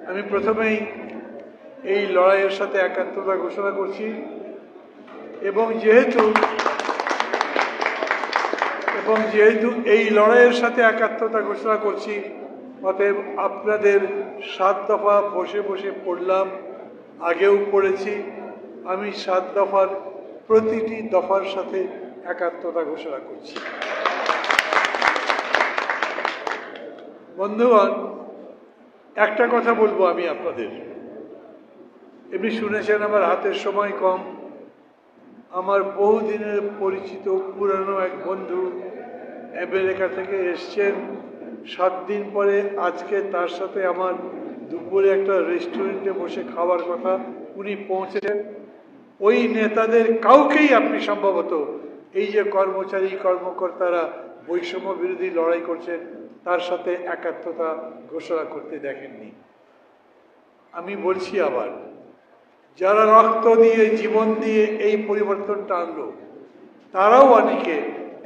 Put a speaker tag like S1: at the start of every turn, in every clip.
S1: আমি প্রথমেই এই লড়াইয়ের সাথে একাত্মতা ঘোষণা করছি এবং যেহেতু এই লড়াইয়ের সাথে একাত্মতা ঘোষণা করছি, অতএব আপনাদের 7 দফা বসে বসে পড়লাম, আগেও পড়েছি। আমি 7 দফার প্রতিটি দফার সাথে একাত্মতা ঘোষণা করছি। বন্ধুগণ, একটা কথা বলবো আমি আপনাদের। এমনি শুনেছেন আমার হাতের সময় কম। আমার বহুদিনের পরিচিত পুরানো এক বন্ধু আমেরিকা থেকে এসছেন। 7 দিন পরে আজকে তার সাথে আমার দুপুরে একটা রেস্টুরেন্টে বসে খাওয়ার কথা। উনি পৌঁছেছেন। ওই নেতাদের কাউকেই আপনি সম্ভবত এই যে কর্মচারী কর্মকর্তারা বৈষম্য বিরোধী লড়াই করছেন তার সাথে একাত্মতা ঘোষণা করতে দেখেননি। আমি বলছি আবার, যারা রক্ত দিয়ে জীবন দিয়ে এই পরিবর্তনটা আনলো তারাও অনেকে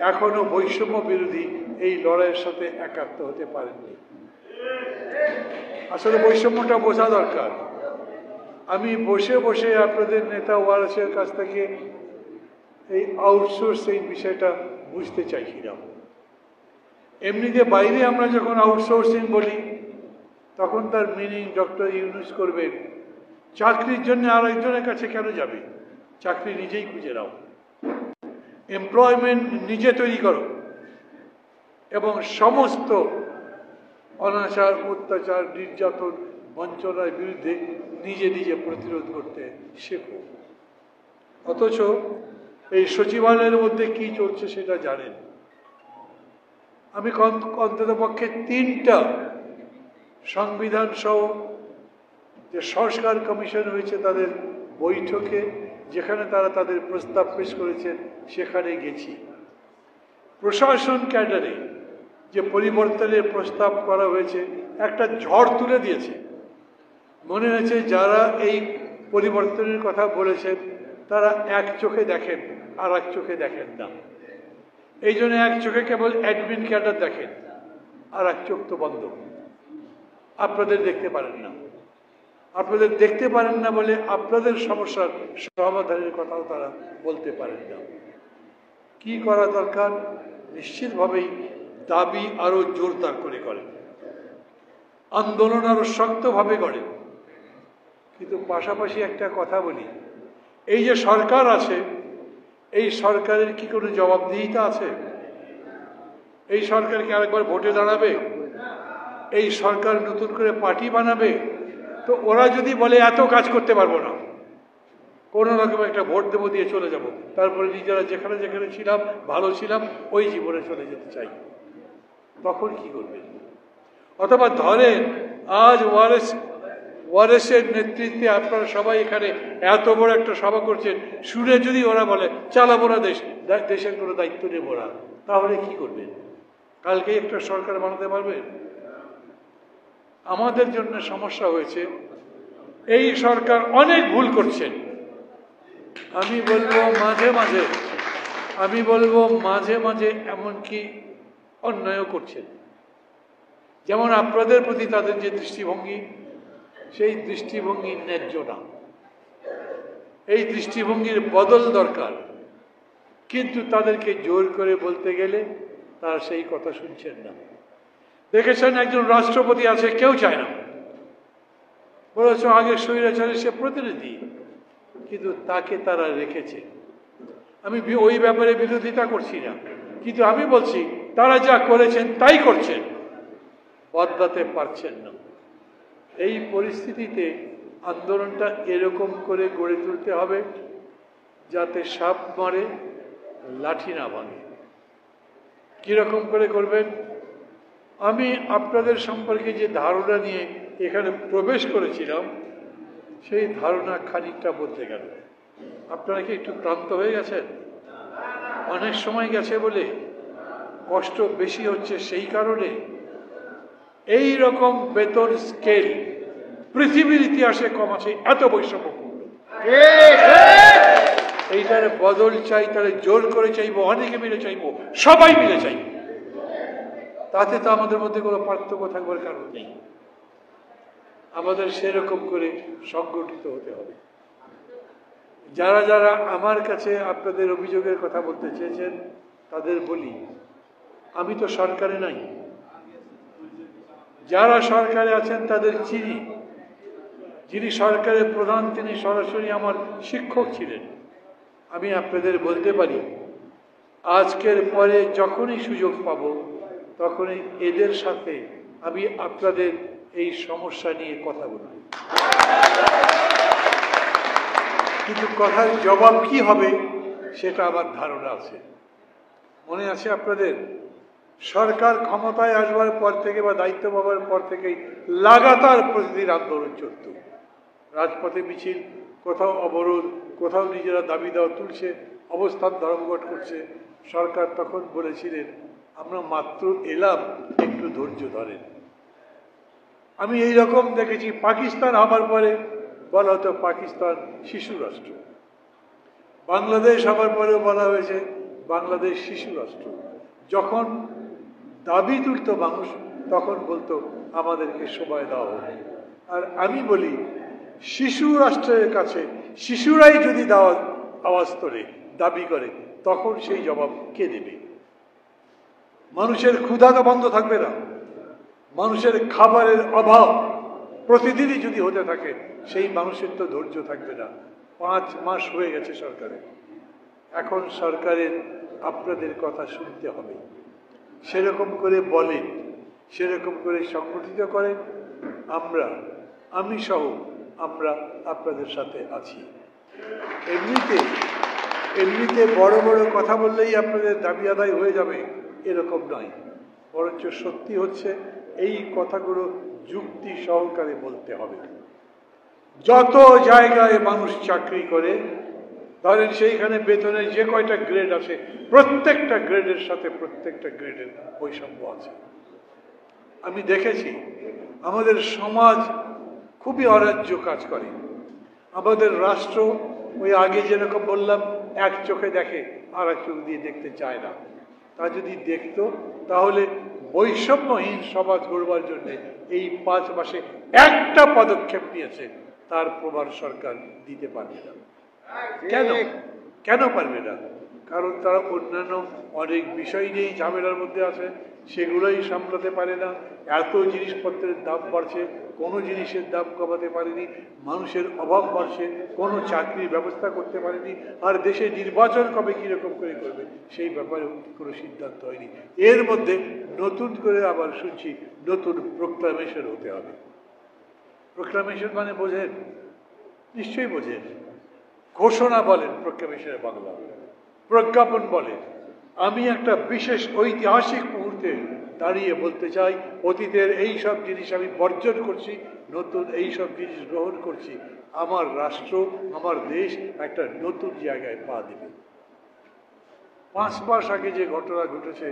S1: এখনো বৈষম্য বিরোধী এই লড়াইয়ের সাথে একাত্ম হতে পারেননি। আসলে বৈষম্যটা বোঝা দরকার। আমি বসে বসে আপনাদের নেতা ওয়ারেসের কাছ থেকে এই আউটসোর্সিং বিষয়টা বুঝতে চাইছিলাম। এমনিতে বাইরে আমরা যখন আউটসোর্সিং বলি তখন তার মিনিং ডক্টর ইউনুস করবেন, চাকরির জন্য আরেকজনের কাছে কেন যাবে? চাকরি নিজেই খুঁজে নাও, এমপ্লয়মেন্ট নিজে তৈরি করো এবং সমস্ত অনাচার, অত্যাচার, নির্যাতন, বঞ্চনার বিরুদ্ধে নিজে নিজে প্রতিরোধ করতে শেখো। অথচ এই সচিবালয়ের মধ্যে কি চলছে সেটা জানেন। আমি অন্তত পক্ষে 3টা সংবিধান সহ যে সংস্কার কমিশন হয়েছে তাদের বৈঠকে, যেখানে তারা তাদের প্রস্তাব পেশ করেছেন, সেখানে গেছি। প্রশাসন ক্যাডারে যে পরিবর্তনের প্রস্তাব করা হয়েছে একটা ঝড় তুলে দিয়েছে। মনে হয়েছে যারা এই পরিবর্তনের কথা বলেছেন তারা এক চোখে দেখেন আর এক চোখে দেখেন না। এই জন্য এক চোখে কেবল অ্যাডমিন ক্যাডার দেখেন আর এক চোখ তো বন্ধ। আপনাদের দেখতে পারেন না। আপনাদের দেখতে পারেন না বলে আপনাদের সমস্যার সমাধানের কথাও তারা বলতে পারেন না। কি করা দরকার? নিশ্চিতভাবেই দাবি আরো জোরদার করে করেন, আন্দোলন আরো শক্তভাবে করেন। কিন্তু পাশাপাশি একটা কথা বলি, এই যে সরকার আছে, এই সরকারের কি কোনো জবাবদিহিতা আছে? এই সরকার কি আরেকবার ভোটে দাঁড়াবে? এই সরকার নতুন করে পার্টি বানাবে? তো ওরা যদি বলে এত কাজ করতে পারবো না, কোনো রকম একটা ভোট দেবো দিয়ে চলে যাব, তারপরে নিজেরা যেখানে যেখানে ছিলাম ভালো ছিলাম ওই জীবনে চলে যেতে চাই, তখন কি করবে? অথবা ধরেন আজ ওয়ারেসের নেতৃত্বে আপনারা সবাই এখানে এত বড় একটা সভা করছেন, শুনে যদি ওরা বলে চালাবো না দেশের কোনো দায়িত্ব নেবো না, তাহলে কি করবেন? কালকে একটা সরকার বানাতে পারবেন? আমাদের জন্য সমস্যা হয়েছে, এই সরকার অনেক ভুল করছেন। আমি বলবো মাঝে মাঝে এমনকি অন্যায়ও করছেন। যেমন আপনাদের প্রতি তাদের যে দৃষ্টিভঙ্গি, সেই দৃষ্টিভঙ্গি ন্যায্য না। এই দৃষ্টিভঙ্গির বদল দরকার। কিন্তু তাদেরকে জোর করে বলতে গেলে তারা সেই কথা শুনছেন না। দেখেছেন একজন রাষ্ট্রপতি আছে, কেউ চায় না, বলেছ আগে স্বৈরাচারের সে প্রতিনিধি, কিন্তু তাকে তারা রেখেছে। আমি ওই ব্যাপারে বিরোধিতা করছি না, কিন্তু আমি বলছি তারা যা করেছেন তাই করছেন, বদলাতে পারছেন না। এই পরিস্থিতিতে আন্দোলনটা এরকম করে গড়ে তুলতে হবে যাতে সাপ মারে লাঠি না ভাঙে। কিরকম করে করবেন? আমি আপনাদের সম্পর্কে যে ধারণা নিয়ে এখানে প্রবেশ করেছিলাম সেই ধারণা খানিকটা বদলে গেল। আপনারা কি একটু ক্লান্ত হয়ে গেছেন? অনেক সময় গেছে বলে কষ্ট বেশি হচ্ছে, সেই কারণে এই রকম বেতন স্কেল পৃথিবীর ইতিহাসে কম আছে, এত বৈষম্যপূর্ণ। এইটার বদল চাই, তাহলে জোর করে চাইবো, অনেকে মিলে চাইবো, সবাই মিলে চাইবো। তাতে তো আমাদের মধ্যে কোনো পার্থক্য থাকবার কারণ নেই। আমাদের সেরকম করে সংগঠিত হতে হবে। যারা যারা আমার কাছে আপনাদের অভিযোগের কথা বলতে চেয়েছেন তাদের বলি, আমি তো সরকারে নাই, যারা সরকারে আছেন তাদের চিনি। যিনি সরকারের প্রধান তিনি সরাসরি আমার শিক্ষক ছিলেন। আমি আপনাদের বলতে পারি, আজকের পরে যখনই সুযোগ পাব তখনই এদের সাথে আমি আপনাদের এই সমস্যা নিয়ে কথা বলব। কিন্তু কথার জবাব কি হবে সেটা আমার ধারণা আছে। মনে আছে আপনাদের, সরকার ক্ষমতায় আসবার পর থেকে বা দায়িত্ব পাওয়ার পর থেকেই লাগাতার প্রতিদিন আন্দোলন চলত, রাজপথে মিছিল, কোথাও অবরোধ, কোথাও নিজেরা দাবি দেওয়া তুলছে, অবস্থান ধর্মঘট করছে। সরকার তখন বলেছিলেন, আমরা মাত্র এলাম, একটু ধৈর্য ধরেন। আমি এই রকম দেখেছি, পাকিস্তান হবার পরে বলা হতো পাকিস্তান শিশু রাষ্ট্র, বাংলাদেশ হবার পরেও বলা হয়েছে বাংলাদেশ শিশু রাষ্ট্র। যখন দাবি তুলত মানুষ তখন বলতো আমাদেরকে সময় দেওয়া হোক। আর আমি বলি, শিশু রাষ্ট্রের কাছে শিশুরাই যদি আওয়াজ তোলে, দাবি করে, তখন সেই জবাব কে দেবে? মানুষের ক্ষুধা তো বন্ধ থাকবে না, মানুষের খাবারের অভাব প্রতিদিনই যদি হতে থাকে, সেই মানুষের তো ধৈর্য থাকবে না। 5 মাস হয়ে গেছে সরকারের, এখন সরকারের আপনাদের কথা শুনতে হবে। সেরকম করে বলেন, সেরকম করে সংগঠিত করেন। আমি সহ আমরা আপনাদের সাথে আছি। এমনিতে বড় বড় কথা বললেই আপনাদের দাবি আদায় হয়ে যাবে এরকম নয়, বরঞ্চ সত্যি হচ্ছে এই কথাগুলো যুক্তি সহকারে বলতে হবে। যত জায়গায় মানুষ চাকরি করে, ধরেন সেইখানে বেতনের যে কয়টা গ্রেড আছে, প্রত্যেকটা গ্রেডের সাথে প্রত্যেকটা গ্রেডের বৈষম্য আছে। আমি দেখেছি আমাদের সমাজ খুবই অরাজ্য কাজ করে। আমাদের রাষ্ট্র ওই আগে যেরকম বললাম, এক চোখে দেখে আর এক চোখ দিয়ে দেখতে চায় না। তা যদি দেখতো তাহলে বৈষম্যহীন সমাজ গড়বার জন্য এই 5 মাসে একটা পদক্ষেপ নিয়েছে, তার প্রমাণ সরকার দিতে পারবে না। কেন পারবে না? কারণ তারা অন্যান্য অনেক বিষয় নিয়েই ঝামেলার মধ্যে আছে, সেগুলোই সামলাতে পারে না। এত জিনিসপত্রের দাম বাড়ছে, কোনো জিনিসের দাম কমাতে পারেনি, মানুষের অভাব বাড়ছে, কোনো চাকরির ব্যবস্থা করতে পারেনি। আর দেশে নির্বাচন কবে কীরকম করে করবে সেই ব্যাপারে কোনো সিদ্ধান্ত হয়নি। এর মধ্যে নতুন করে আবার শুনছি নতুন প্রোক্লামেশন হতে হবে। প্রোক্লামেশন মানে বোঝেন? নিশ্চয়ই বোঝেন। ঘোষণা বলেন প্রোক্লামেশনের বাংলা, প্রজ্ঞাপন বলেন। আমি একটা বিশেষ ঐতিহাসিক মুহূর্তে দাঁড়িয়ে বলতে চাই, অতীতের এই সব জিনিস আমি বর্জন করছি, নতুন এই সব জিনিস গ্রহণ করছি। আমার রাষ্ট্র, আমার দেশ একটা নতুন জায়গায় পা দেবে। 5 মাস আগে যে ঘটনা ঘটেছে,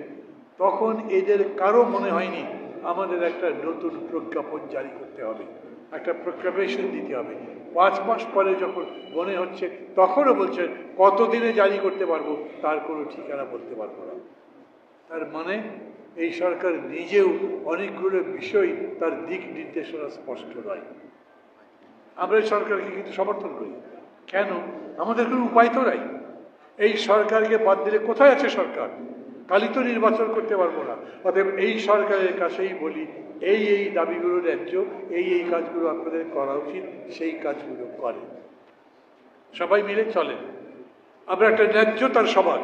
S1: তখন এদের কারো মনে হয়নি আমাদের একটা নতুন প্রজ্ঞাপন জারি করতে হবে, একটা প্রোক্লামেশন দিতে হবে। 5 মাস পরে যখন মনে হচ্ছে, তখনও বলছেন কতদিনে জারি করতে পারবো তার কোনো ঠিকানা বলতে পারবো না। তার মানে এই সরকার নিজেও অনেকগুলো বিষয় তার দিক নির্দেশনা স্পষ্ট নয়। আমরা এই সরকারকে কিন্তু সমর্থন করি। কেন? আমাদের কোনো উপায় তো নাই। এই সরকারকে বাদ দিলে কোথায় আছে সরকার? কালই তো নির্বাচন করতে পারবো না। অতএব এই সরকারের কাছেই বলি, এই দাবিগুলো ন্যায্য, এই কাজগুলো আপনাদের করা উচিত, সেই কাজগুলো করে সবাই মিলে চলেন। আমরা একটা ন্যায্যতার সমাজ,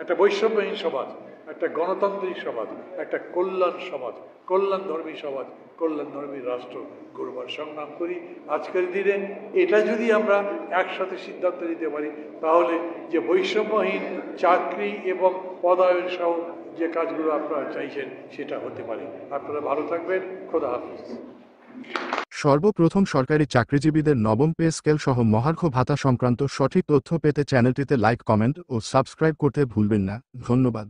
S1: একটা বৈষম্যহীন সমাজ, একটা গণতান্ত্রিক সমাজ, একটা কল্যাণ সমাজ, কল্যাণধর্মী সমাজ, কল্যাণধর্মী রাষ্ট্র গড়বার সংগ্রাম করি। আজকের দিনে এটা যদি আমরা একসাথে সিদ্ধান্ত নিতে পারি, তাহলে যে বৈষম্যহীন চাকরি এবং পদায়ন সহ যে কাজগুলো আপনারা চাইছেন সেটা হতে পারে। আপনারা ভালো থাকবেন। খোদা হাফিজ।
S2: সর্বপ্রথম সরকারি চাকরিজীবীদের নবম পে স্কেল সহ মহার্ঘ ভাতা সংক্রান্ত সঠিক তথ্য পেতে চ্যানেলটিতে লাইক, কমেন্ট ও সাবস্ক্রাইব করতে ভুলবেন না। ধন্যবাদ।